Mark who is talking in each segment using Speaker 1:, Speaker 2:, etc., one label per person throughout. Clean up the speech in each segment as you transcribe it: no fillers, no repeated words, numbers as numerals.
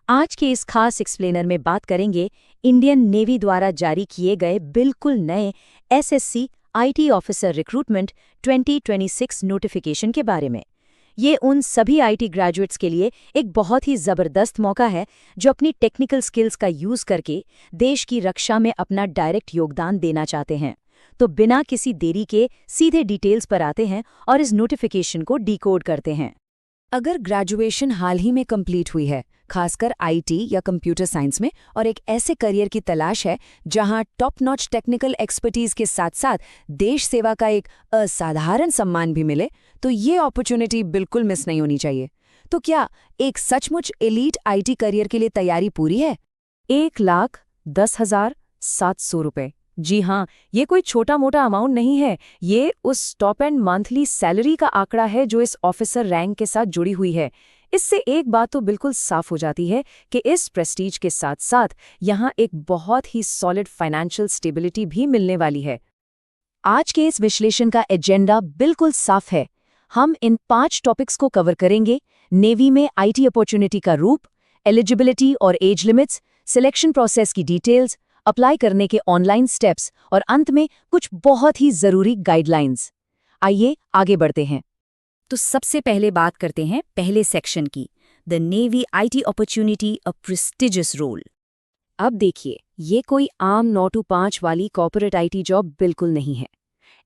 Speaker 1: आज के इस खास एक्सप्लेनर में बात करेंगे इंडियन नेवी द्वारा जारी किए गए बिल्कुल नए SSC IT officer recruitment 2026 notification के बारे में। ये उन सभी आईटी ग्रेजुएट्स के लिए एक बहुत ही ज़बरदस्त मौका है जो अपनी टेक्निकल स्किल्स का यूज़ करके देश की रक्षा में अपना डायरेक्ट योगदान देना चाहते हैं। तो बिना किसी देरी के सीधे डिटेल्स पर आते हैं और इस नोटिफिकेशन को डिकोड करते हैं।
Speaker 2: अगर ग्रेजुएशन हाल ही में कंप्लीट हुई है, खासकर आईटी या कंप्यूटर साइंस में, और एक ऐसे करियर की तलाश है जहां टॉप नॉच टेक्निकल एक्सपर्टीज के साथ साथ देश सेवा का एक असाधारण सम्मान भी मिले, तो ये अपॉर्चुनिटी बिल्कुल मिस नहीं होनी चाहिए। तो क्या एक सचमुच एलीट आईटी करियर के लिए तैयारी पूरी है?
Speaker 1: 1,10,700 रुपये। जी हाँ, ये कोई छोटा मोटा अमाउंट नहीं है। ये उस टॉप एंड मंथली सैलरी का आंकड़ा है जो इस ऑफिसर रैंक के साथ जुड़ी हुई है। इससे एक बात तो बिल्कुल साफ हो जाती है कि इस प्रेस्टीज के साथ साथ यहाँ एक बहुत ही सॉलिड फाइनेंशियल स्टेबिलिटी भी मिलने वाली है। आज के इस विश्लेषण का एजेंडा बिल्कुल साफ है। हम इन 5 टॉपिक्स को कवर करेंगे: नेवी में आईटी अपॉर्चुनिटी का रूप, एलिजिबिलिटी और एज लिमिट्स, सिलेक्शन प्रोसेस की डिटेल्स, अप्लाई करने के ऑनलाइन स्टेप्स और अंत में कुछ बहुत ही जरूरी गाइडलाइंस। आइए आगे बढ़ते हैं। तो सबसे पहले बात करते हैं पहले सेक्शन की, the navy IT opportunity a prestigious role. अब देखिए, ये कोई आम 9 to 5 वाली कॉर्पोरेट आईटी जॉब बिल्कुल नहीं है।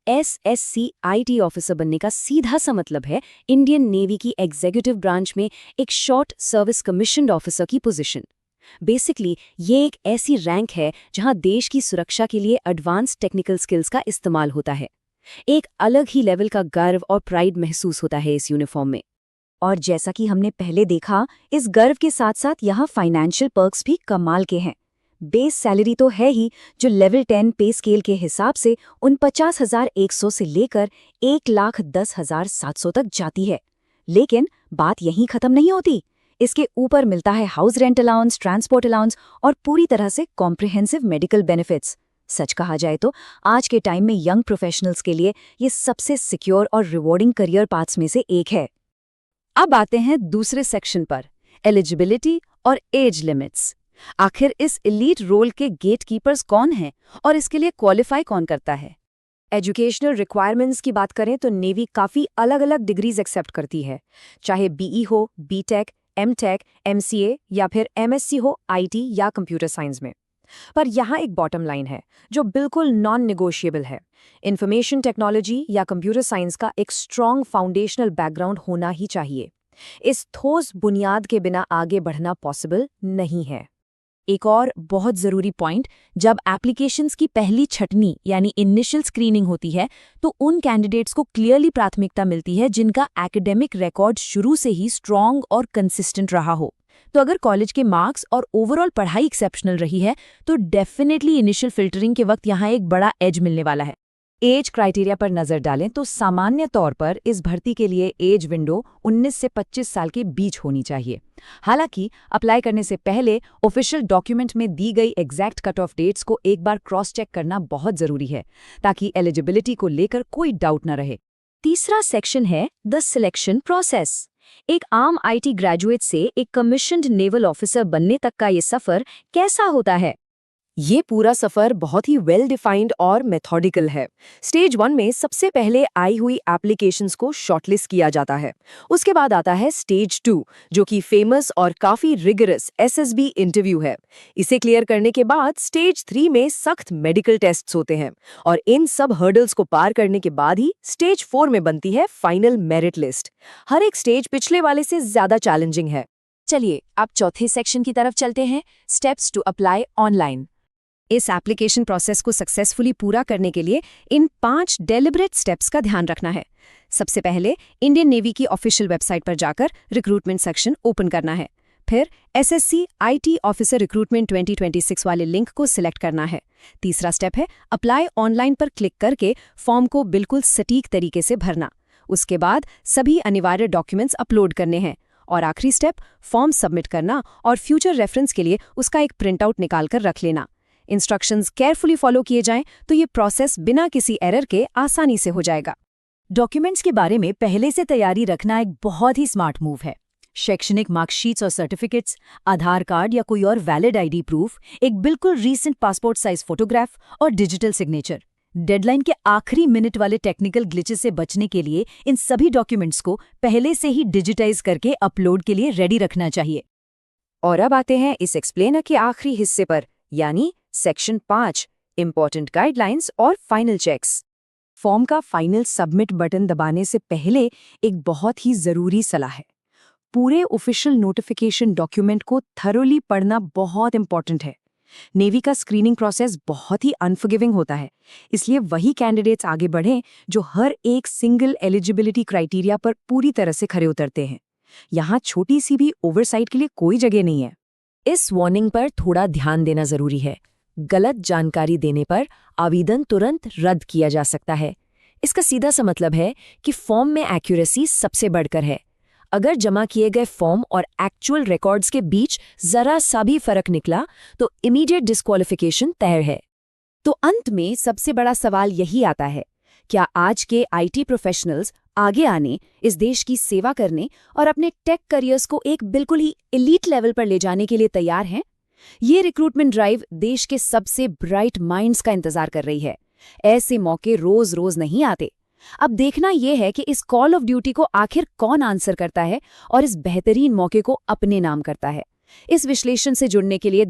Speaker 1: एसएससी आईटी ऑफिसर बनने का सीधा सा मतलब है इंडियन नेवी की एग्जीक्यूटिव ब्रांच में एक शॉर्ट सर्विस कमीशन्ड ऑफिसर की पोजीशन। बेसिकली ये एक ऐसी रैंक है जहां देश की सुरक्षा के लिए एडवांस टेक्निकल स्किल्स का इस्तेमाल होता है। एक अलग ही लेवल का गर्व और प्राइड महसूस होता है इस यूनिफॉर्म में। और जैसा कि हमने पहले देखा, इस गर्व के साथ साथ यहाँ फाइनेंशियल पर्क्स भी कमाल के हैं। बेस सैलरी तो है ही, जो लेवल 10 पे स्केल के हिसाब से 49,100 से लेकर 1,10,700 तक जाती है। लेकिन बात यहीं खत्म नहीं होती। इसके ऊपर मिलता है house rent allowance, transport allowance और पूरी तरह से कॉम्प्रिहेंसिव मेडिकल बेनिफिट्स। सच कहा जाए तो आज के टाइम में यंग प्रोफेशनल्स के लिए ये सबसे सिक्योर और रिवॉर्डिंग करियर पाथ्स में से एक है। अब आते हैं दूसरे सेक्शन पर, एलिजिबिलिटी और एज लिमिट्स। आखिर इस एलीट रोल के गेटकीपर्स कौन हैं और इसके लिए क्वालिफाई कौन करता है? एजुकेशनल रिक्वायरमेंट्स की बात करें तो नेवी काफ़ी अलग अलग डिग्रीज एक्सेप्ट करती है, चाहे बीई हो, बीटेक, एमटेक, एमसीए या फिर एमएससी हो आईटी या कंप्यूटर साइंस में। पर यहाँ एक बॉटम लाइन है जो बिल्कुल नॉन नेगोशिएबल है। इंफॉर्मेशन टेक्नोलॉजी या कंप्यूटर साइंस का एक स्ट्रॉन्ग फाउंडेशनल बैकग्राउंड होना ही चाहिए। इस ठोस बुनियाद के बिना आगे बढ़ना पॉसिबल नहीं है। एक और बहुत ज़रूरी पॉइंट, जब एप्लीकेशंस की पहली छटनी यानी इनिशियल स्क्रीनिंग होती है तो उन कैंडिडेट्स को क्लियरली प्राथमिकता मिलती है जिनका एकेडमिक रिकॉर्ड शुरू से ही स्ट्रॉन्ग और कंसिस्टेंट रहा हो। तो अगर कॉलेज के मार्क्स और ओवरऑल पढ़ाई एक्सेप्शनल रही है तो डेफिनेटली इनिशियल फिल्टरिंग के वक्त यहाँ एक बड़ा एज मिलने वाला है। एज क्राइटेरिया पर नज़र डालें तो सामान्य तौर पर इस भर्ती के लिए एज विंडो 19 से 25 साल के बीच होनी चाहिए। हालांकि अप्लाई करने से पहले ऑफिशियल डॉक्यूमेंट में दी गई एग्जैक्ट कट ऑफ डेट्स को एक बार क्रॉस चेक करना बहुत ज़रूरी है ताकि एलिजिबिलिटी को लेकर कोई डाउट न रहे। तीसरा सेक्शन है द सिलेक्शन प्रोसेस। एक आम आईटी ग्रेजुएट से एक कमीशन्ड नेवल ऑफिसर बनने तक का ये सफ़र कैसा होता है? ये पूरा सफ़र बहुत ही वेल डिफाइंड और मेथोडिकल है। स्टेज 1 में सबसे पहले आई हुई एप्लीकेशंस को शॉर्टलिस्ट किया जाता है। उसके बाद आता है स्टेज 2, जो कि फेमस और काफ़ी रिगरस एसएसबी इंटरव्यू है। इसे क्लियर करने के बाद स्टेज 3 में सख्त मेडिकल टेस्ट्स होते हैं और इन सब हर्डल्स को पार करने के बाद ही स्टेज 4 में बनती है फाइनल मेरिट लिस्ट। हर एक स्टेज पिछले वाले से ज़्यादा चैलेंजिंग है। चलिए अब चौथे सेक्शन की तरफ चलते हैं, स्टेप्स टू अप्लाई ऑनलाइन। इस एप्लीकेशन प्रोसेस को सक्सेसफुली पूरा करने के लिए इन 5 डेलिब्रेट स्टेप्स का ध्यान रखना है। सबसे पहले इंडियन नेवी की ऑफिशियल वेबसाइट पर जाकर रिक्रूटमेंट सेक्शन ओपन करना है। फिर एसएससी आईटी ऑफिसर रिक्रूटमेंट 2026 वाले लिंक को सिलेक्ट करना है। तीसरा स्टेप है अप्लाई ऑनलाइन पर क्लिक करके फॉर्म को बिल्कुल सटीक तरीके से भरना। उसके बाद सभी अनिवार्य डॉक्यूमेंट्स अपलोड करने हैं और आखिरी स्टेप फॉर्म सबमिट करना और फ्यूचर रेफरेंस के लिए उसका एक प्रिंटआउट निकाल कर रख लेना। इंस्ट्रक्शंस केयरफुली फॉलो किए जाएं तो ये प्रोसेस बिना किसी एरर के आसानी से हो जाएगा। डॉक्यूमेंट्स के बारे में पहले से तैयारी रखना एक बहुत ही स्मार्ट मूव है। शैक्षणिक मार्कशीट्स और सर्टिफिकेट्स, आधार कार्ड या कोई और वैलिड आईडी प्रूफ, एक बिल्कुल रीसेंट पासपोर्ट साइज फोटोग्राफ और डिजिटल सिग्नेचर। डेडलाइन के आखिरी मिनट वाले टेक्निकल ग्लिचेस से बचने के लिए इन सभी डॉक्यूमेंट्स को पहले से ही डिजिटाइज करके अपलोड के लिए रेडी रखना चाहिए।
Speaker 2: और अब आते हैं इस एक्सप्लेनर के आखिरी हिस्से पर, यानी सेक्शन 5, इंपॉर्टेंट गाइडलाइंस और फाइनल चेक्स। फॉर्म का फाइनल सबमिट बटन दबाने से पहले एक बहुत ही जरूरी सलाह है। पूरे ऑफिशियल नोटिफिकेशन डॉक्यूमेंट को थरोली पढ़ना बहुत इंपॉर्टेंट है। नेवी का स्क्रीनिंग प्रोसेस बहुत ही अनफॉरगिविंग होता है, इसलिए वही कैंडिडेट्स आगे बढ़ें जो हर एक सिंगल एलिजिबिलिटी क्राइटेरिया पर पूरी तरह से खरे उतरते हैं। यहाँ छोटी सी भी ओवरसाइट के लिए कोई जगह नहीं है। इस वार्निंग पर थोड़ा ध्यान देना जरूरी है। गलत जानकारी देने पर आवेदन तुरंत रद्द किया जा सकता है। इसका सीधा सा मतलब है कि फॉर्म में एक्यूरेसी सबसे बढ़कर है। अगर जमा किए गए फॉर्म और एक्चुअल रिकॉर्ड्स के बीच जरा सा भी फर्क निकला तो इमीडिएट डिस्क्वालिफिकेशन तय है। तो अंत में सबसे बड़ा सवाल यही आता है, क्या आज के आईटी प्रोफेशनल्स आगे आने, इस देश की सेवा करने और अपने टेक करियर्स को एक बिल्कुल ही एलीट लेवल पर ले जाने के लिए तैयार हैं? ये रिक्रूटमेंट ड्राइव देश के सबसे ब्राइट माइंड्स का इंतजार कर रही है। ऐसे मौके रोज रोज नहीं आते। अब देखना यह है कि इस कॉल ऑफ ड्यूटी को आखिर कौन आंसर करता है और इस बेहतरीन मौके को अपने नाम करता है। इस विश्लेषण से जुड़ने के लिए